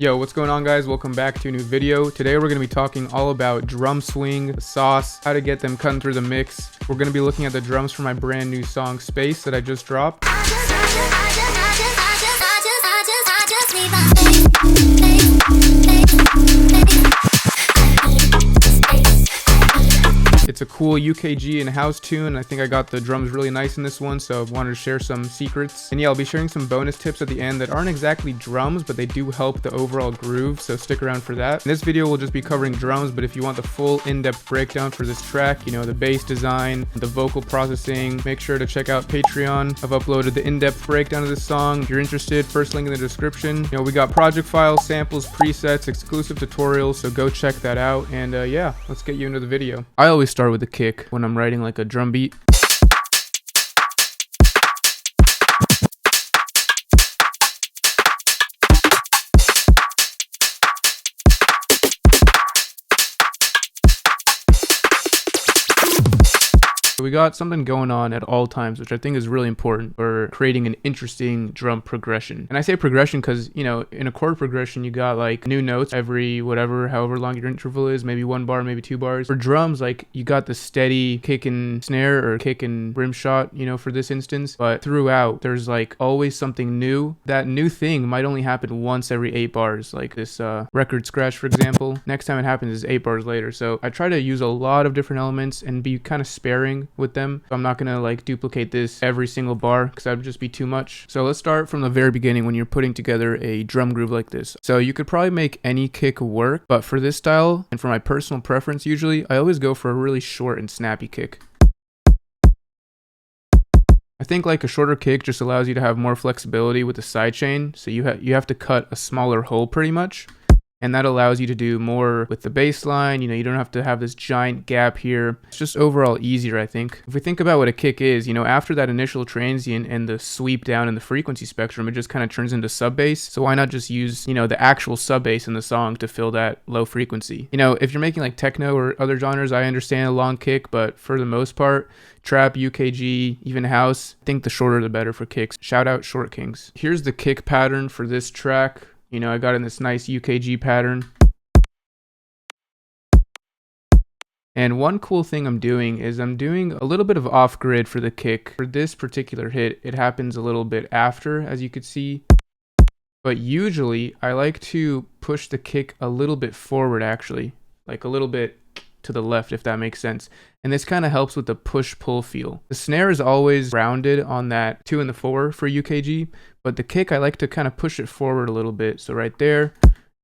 Yo, what's going on, guys? Welcome back to a new video. Today we're going to be talking all about drum swing, the sauce, how to get them cutting through the mix. We're going to be looking at the drums for my brand new song Space that I just dropped. It's a cool UKG and house tune. I think I got the drums really nice in this one, so I wanted to share some secrets. And yeah, I'll be sharing some bonus tips at the end that aren't exactly drums, but they do help the overall groove, so stick around for that. In this video, we'll just be covering drums, but if you want the full in-depth breakdown for this track, you know, the bass design, the vocal processing, make sure to check out Patreon. I've uploaded the in-depth breakdown of this song. If you're interested, first link in the description. You know, we got project files, samples, presets, exclusive tutorials, so go check that out. And yeah, let's get you into the video. I always start with the kick when I'm writing like a drum beat. We got something going on at all times, which I think is really important for creating an interesting drum progression. And I say progression because, you know, in a chord progression, you got like new notes every however long your interval is, maybe 1 bar, maybe 2 bars. For drums, like you got the steady kick and snare or kick and rimshot, you know, for this instance. But throughout, there's like always something new. That new thing might only happen once every 8 bars, like this record scratch, for example. Next time it happens is 8 bars later. So I try to use a lot of different elements and be kind of sparing with them. So I'm not gonna like duplicate this every single bar because that would just be too much. So let's start from the very beginning when you're putting together a drum groove like this. So you could probably make any kick work, but for this style and for my personal preference, usually I always go for a really short and snappy kick. I think like a shorter kick just allows you to have more flexibility with the sidechain, so you have to cut a smaller hole pretty much. And that allows you to do more with the bass line. You know, you don't have to have this giant gap here. It's just overall easier, I think. If we think about what a kick is, you know, after that initial transient and the sweep down in the frequency spectrum, it just kind of turns into sub bass. So why not just use, you know, the actual sub bass in the song to fill that low frequency? You know, if you're making like techno or other genres, I understand a long kick, but for the most part, trap, UKG, even house, I think the shorter the better for kicks. Shout out Short Kings. Here's the kick pattern for this track. You know, I got in this nice UKG pattern. And one cool thing I'm doing is I'm doing a little bit of off-grid for the kick. For this particular hit, it happens a little bit after, as you could see. But usually, I like to push the kick a little bit forward, actually. Like a little bit to the left, if that makes sense. And this kind of helps with the push-pull feel. The snare is always rounded on that 2 and the 4 for UKG, but the kick, I like to kind of push it forward a little bit. So right there,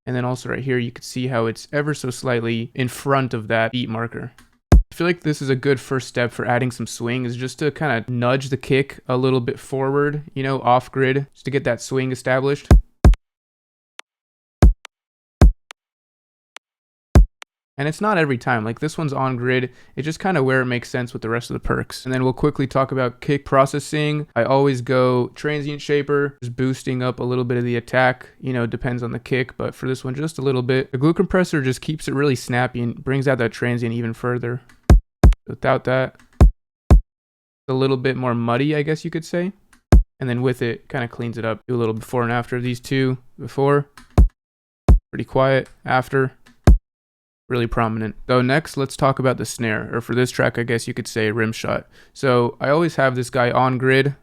and then also right here, you can see how it's ever so slightly in front of that beat marker. I feel like this is a good first step for adding some swing, is just to kind of nudge the kick a little bit forward, you know, off grid, just to get that swing established. And it's not every time, like this one's on grid, it's just kind of where it makes sense with the rest of the perks. And then we'll quickly talk about kick processing. I always go transient shaper, just boosting up a little bit of the attack, you know, depends on the kick, but for this one, just a little bit. The glue compressor just keeps it really snappy and brings out that transient even further. Without that, a little bit more muddy, I guess you could say. And then with it, kind of cleans it up. Do a little before and after these two. Before, pretty quiet. After, really prominent. So next, let's talk about the snare, or for this track, I guess you could say Rimshot. So I always have this guy on grid.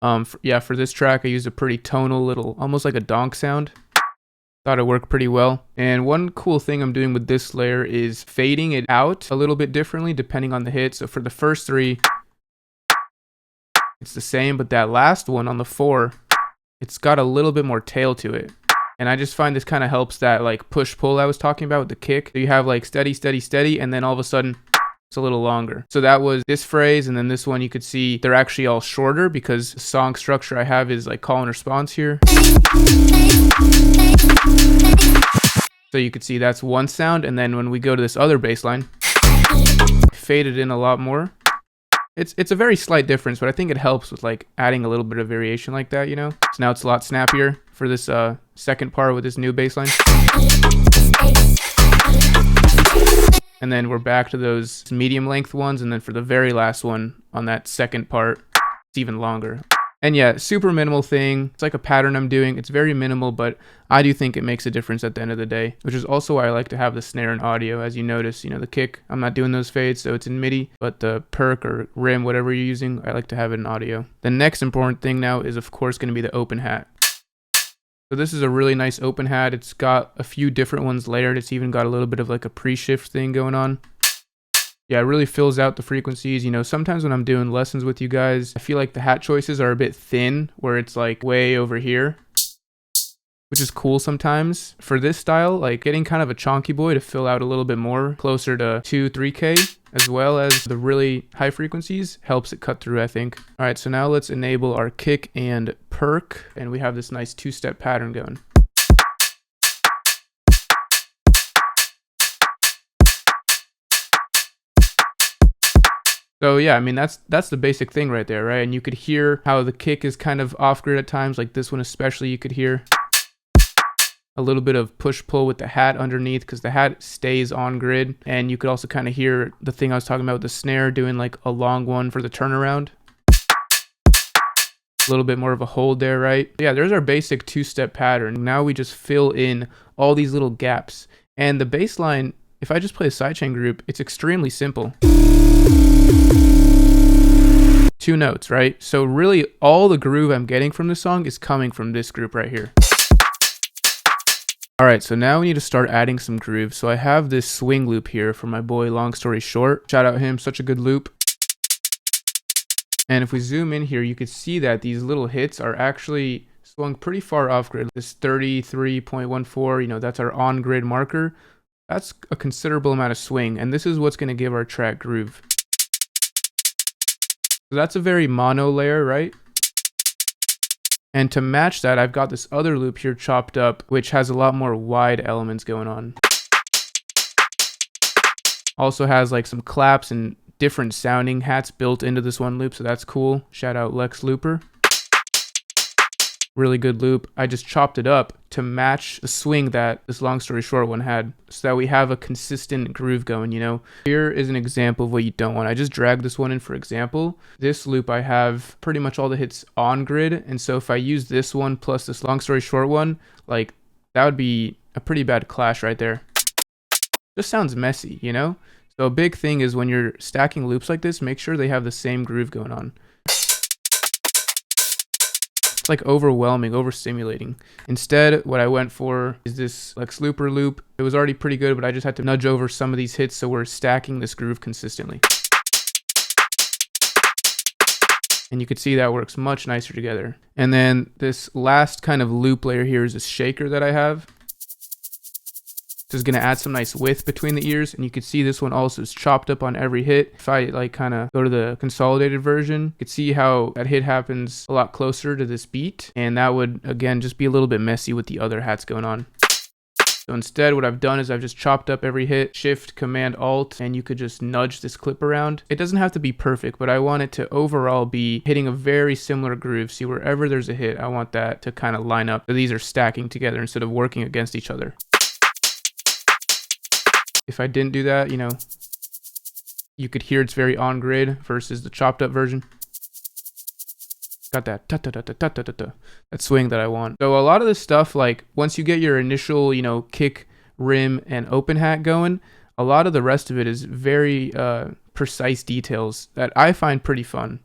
For this track, I used a pretty tonal little, almost like a donk sound. Thought it worked pretty well. And one cool thing I'm doing with this layer is fading it out a little bit differently depending on the hit. So for the first 3, it's the same, but that last one on the 4, it's got a little bit more tail to it. And I just find this kind of helps that like push-pull I was talking about with the kick. So you have like steady, steady, steady, and then all of a sudden it's a little longer. So that was this phrase, and then this one you could see they're actually all shorter because the song structure I have is like call and response here. So you could see that's one sound, and then when we go to this other bass line, fade it in a lot more. It's a very slight difference, but I think it helps with like adding a little bit of variation like that, you know? So now it's a lot snappier for this second part with this new bass line. And then we're back to those medium length ones, and then for the very last one on that second part, it's even longer. And yeah, super minimal thing. It's like a pattern I'm doing. It's very minimal, but I do think it makes a difference at the end of the day, which is also why I like to have the snare in audio. As you notice, the kick, I'm not doing those fades, so it's in MIDI, but the perc or rim, whatever you're using, I like to have it in audio. The next important thing now is, of course, going to be the open hat. So this is a really nice open hat. It's got a few different ones layered. It's even got a little bit of like a pre-shift thing going on. Yeah, it really fills out the frequencies. Sometimes when I'm doing lessons with you guys, I feel like the hat choices are a bit thin, where it's like way over here, which is cool sometimes. For this style, like getting kind of a chonky boy to fill out a little bit more, closer to 2-3K, as well as the really high frequencies, helps it cut through, I think. All right, so now let's enable our kick and perc, and we have this nice two-step pattern going. So yeah, I mean, that's the basic thing right there, right? And you could hear how the kick is kind of off grid at times, like this one especially. You could hear a little bit of push-pull with the hat underneath, because the hat stays on grid. And you could also kind of hear the thing I was talking about with the snare doing like a long one for the turnaround. A little bit more of a hold there, right? Yeah, there's our basic two-step pattern. Now we just fill in all these little gaps. And the bass line, if I just play a sidechain group, it's extremely simple. 2 notes, right? So really all the groove I'm getting from this song is coming from this group right here. All right, so now we need to start adding some groove. So I have this swing loop here from my boy Long Story Short. Shout out him, such a good loop. And if we zoom in here, you could see that these little hits are actually swung pretty far off grid. This 33.14, that's our on grid marker. That's a considerable amount of swing, and this is what's going to give our track groove. So that's a very mono layer, right? And to match that, I've got this other loop here chopped up, which has a lot more wide elements going on. Also has like some claps and different sounding hats built into this one loop, so that's cool. Shout out Lex Looper. Really good loop. I just chopped it up to match the swing that this Long Story Short one had, so that we have a consistent groove going, Here is an example of what you don't want. I just dragged this one in for example. This loop, I have pretty much all the hits on grid, and so if I use this one plus this Long Story Short one, like that would be a pretty bad clash right there. Just sounds messy, So a big thing is when you're stacking loops like this, make sure they have the same groove going on. Like overwhelming, overstimulating. Instead, what I went for is this Lex Looper loop. It was already pretty good, but I just had to nudge over some of these hits so we're stacking this groove consistently. And you could see that works much nicer together. And then this last kind of loop layer here is this shaker that I have. This is going to add some nice width between the ears, and you can see this one also is chopped up on every hit. If I like kind of go to the consolidated version, you can see how that hit happens a lot closer to this beat, and that would again just be a little bit messy with the other hats going on. So instead, what I've done is I've just chopped up every hit, Shift, Command, Alt, and you could just nudge this clip around. It doesn't have to be perfect, but I want it to overall be hitting a very similar groove. See, wherever there's a hit, I want that to kind of line up. So these are stacking together instead of working against each other. If I didn't do that, you could hear it's very on grid versus the chopped up version. Got that that swing that I want. So a lot of this stuff, like once you get your initial, kick, rim, and open hat going, a lot of the rest of it is very precise details that I find pretty fun.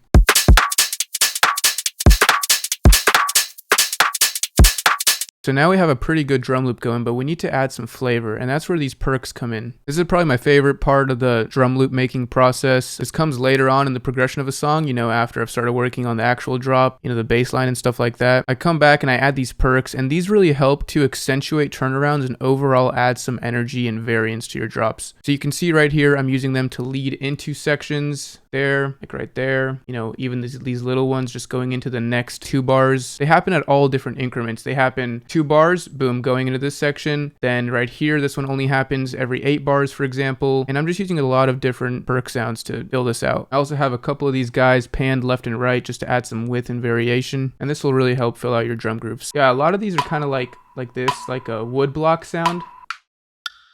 So now we have a pretty good drum loop going, but we need to add some flavor, and that's where these percs come in. This is probably my favorite part of the drum loop making process. This comes later on in the progression of a song, after I've started working on the actual drop, the bass line and stuff like that. I come back and I add these percs, and these really help to accentuate turnarounds and overall add some energy and variance to your drops. So you can see right here, I'm using them to lead into sections there, like right there, even these little ones just going into the next 2 bars. They happen at all different increments. They happen 2 bars, boom, going into this section. Then right here, this one only happens every 8 bars, for example. And I'm just using a lot of different perc sounds to build this out. I also have a couple of these guys panned left and right just to add some width and variation. And this will really help fill out your drum grooves. Yeah, a lot of these are kind of like this, like a wood block sound.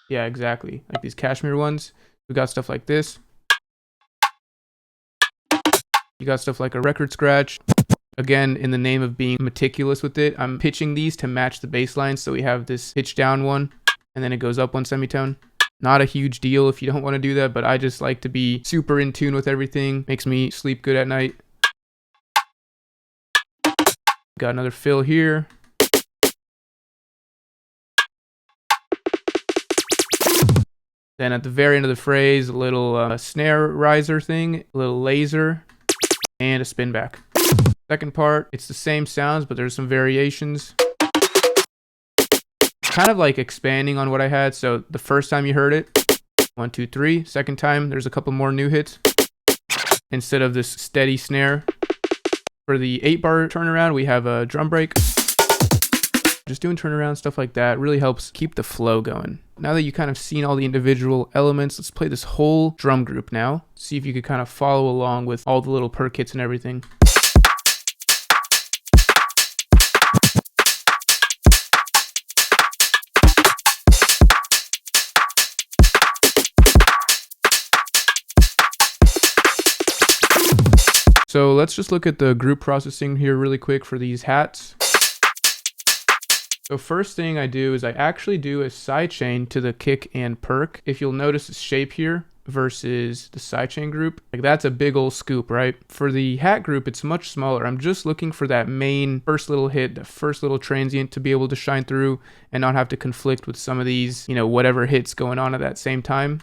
Yeah, exactly. Like these Cashmere ones. We got stuff like this. You got stuff like a record scratch, Again, in the name of being meticulous with it, I'm pitching these to match the bass line. So we have this pitch down one, and then it goes up one semitone. Not a huge deal if you don't want to do that, but I just like to be super in tune with everything. Makes me sleep good at night. Got another fill here. Then at the very end of the phrase, a little snare riser thing, a little laser, and a spin back. Second part, it's the same sounds, but there's some variations. Kind of like expanding on what I had. So the first time you heard it, 1, 2, 3. Second time, there's a couple more new hits instead of this steady snare. For the 8-bar turnaround, we have a drum break. Just doing turnaround stuff like that really helps keep the flow going. Now that you kind of seen all the individual elements, let's play this whole drum group now. See if you could kind of follow along with all the little perk hits and everything. So let's just look at the group processing here really quick for these hats. So first thing I do is I actually do a sidechain to the kick and perk. If you'll notice the shape here versus the sidechain group, like that's a big old scoop, right? For the hat group, it's much smaller. I'm just looking for that main first little hit, the first little transient to be able to shine through and not have to conflict with some of these, whatever hits going on at that same time.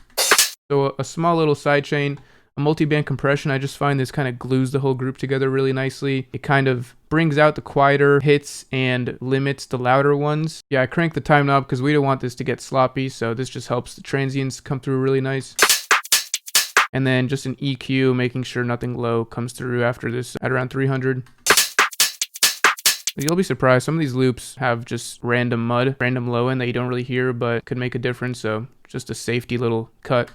So a small little sidechain. A multi-band compression, I just find this kind of glues the whole group together really nicely. It kind of brings out the quieter hits and limits the louder ones. Yeah, I crank the time knob because we don't want this to get sloppy, so this just helps the transients come through really nice. And then just an EQ, making sure nothing low comes through after this at around 300. You'll be surprised, some of these loops have just random mud, random low end that you don't really hear, but could make a difference, so just a safety little cut.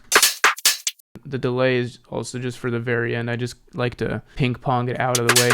The delay is also just for the very end. I just like to ping pong it out of the way.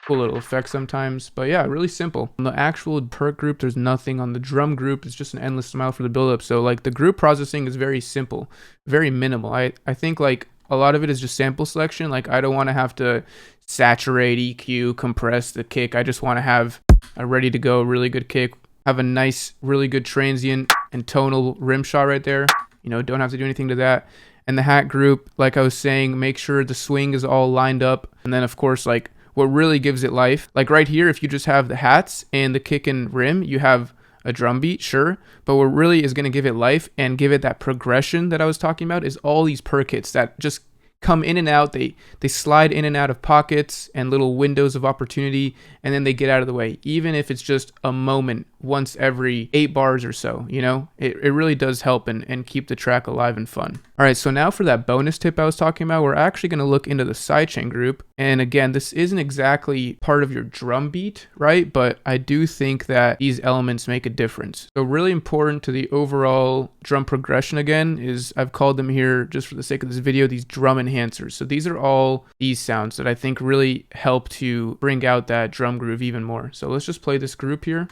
Cool little effect sometimes, but yeah, really simple. On the actual perk group, there's nothing. On the drum group, it's just an endless amount for the buildup. So like the group processing is very simple, very minimal. I think like a lot of it is just sample selection. Like I don't want to have to saturate, EQ, compress the kick. I just want to have a ready to go, really good kick. Have a nice, really good transient and tonal rim shot right there. Don't have to do anything to that. And the hat group, like I was saying, make sure the swing is all lined up. And then of course, like what really gives it life, like right here, if you just have the hats and the kick and rim, you have a drum beat, sure. But what really is going to give it life and give it that progression that I was talking about is all these perk hits that just come in and out. They slide in and out of pockets and little windows of opportunity, and then they get out of the way, even if it's just a moment once every 8 bars or so. It really does help and keep the track alive and fun. All right, so now for that bonus tip I was talking about, we're actually going to look into the sidechain group. And again, this isn't exactly part of your drum beat, right? But I do think that these elements make a difference. So really important to the overall drum progression, again, is I've called them here, just for the sake of this video, these drum enhancers. So these are all these sounds that I think really help to bring out that drum groove even more. So let's just play this group here.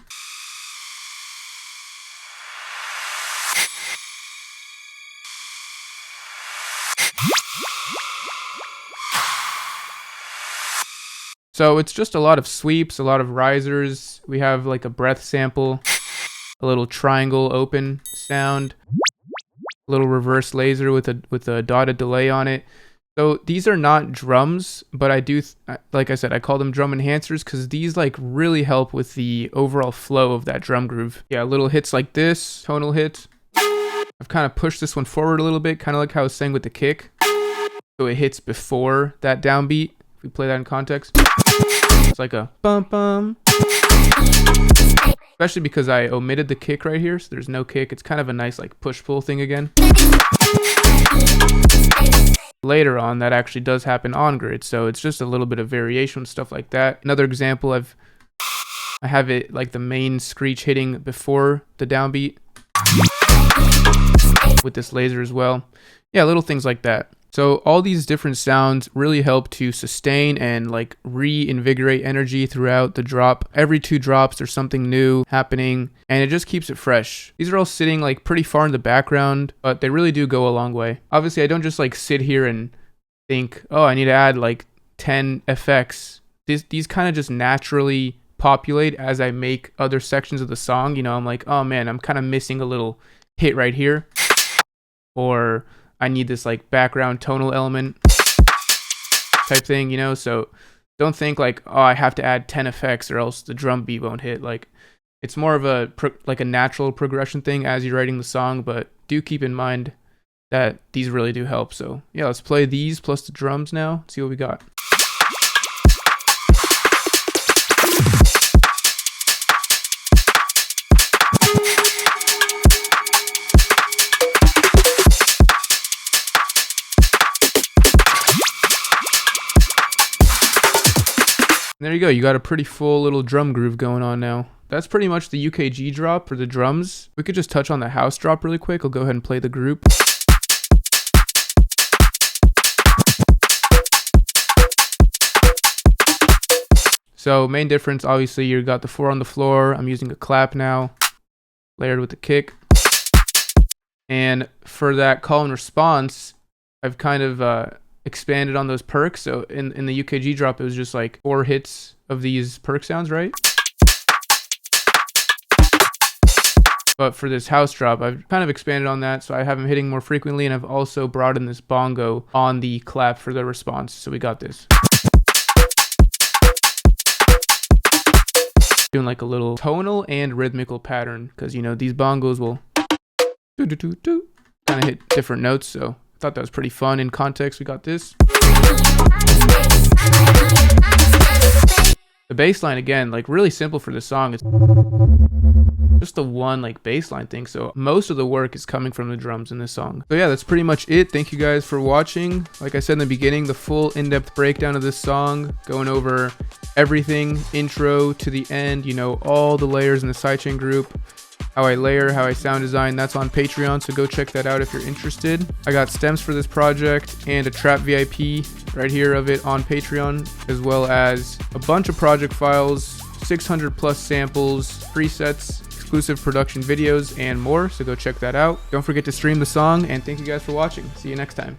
So it's just a lot of sweeps, a lot of risers. We have like a breath sample, a little triangle open sound, a little reverse laser with a dotted delay on it. So these are not drums, but I do, like I said, I call them drum enhancers because these like really help with the overall flow of that drum groove. Yeah, little hits like this, tonal hits. I've kind of pushed this one forward a little bit, kind of like how I was saying with the kick. So it hits before that downbeat. If we play that in context, it's like a bum bum. Especially because I omitted the kick right here, so there's no kick. It's kind of a nice like push-pull thing again. Later on, that actually does happen on grid, so it's just a little bit of variation, stuff like that. Another example, I have it like the main screech hitting before the downbeat with this laser as well. Yeah, little things like that. So all these different sounds really help to sustain and like reinvigorate energy throughout the drop. Every 2 drops, there's something new happening, and it just keeps it fresh. These are all sitting like pretty far in the background, but they really do go a long way. Obviously, I don't just like sit here and think, oh, I need to add like 10 effects. These kind of just naturally populate as I make other sections of the song. You know, I'm like, oh man, I'm kind of missing a little hit right here, or I need this like background tonal element type thing, you know. So don't think like, oh, I have to add 10 effects or else the drum beat won't hit. Like, it's more of a like a natural progression thing as you're writing the song, but do keep in mind that these really do help. So yeah, let's play these plus the drums now, see what we got. There you go, you got a pretty full little drum groove going on now. That's pretty much the UKG drop for the drums. We could just touch on the house drop really quick. I'll go ahead and play the group. So main difference, obviously, you got the 4 on the floor. I'm using a clap now, layered with the kick. And for that call and response, I've kind of expanded on those percs. So in the UKG drop, it was just like 4 hits of these perc sounds, right? But for this house drop, I've kind of expanded on that, so I have them hitting more frequently, and I've also brought in this bongo on the clap for the response. So we got this. Doing like a little tonal and rhythmical pattern, because, you know, these bongos will kind of hit different notes, so I thought that was pretty fun. In context, we got this. The bass line, again, like really simple for this song. It's just the one like bass line thing, so most of the work is coming from the drums in this song. So yeah, that's pretty much it. Thank you guys for watching. Like I said in the beginning, the full in-depth breakdown of this song, going over everything, intro to the end, you know, all the layers in the sidechain group, how I layer, how I sound design, that's on Patreon, so go check that out if you're interested. I got stems for this project and a trap VIP right here of it on Patreon, as well as a bunch of project files, 600 plus samples, presets, exclusive production videos, and more, so go check that out. Don't forget to stream the song, and thank you guys for watching. See you next time.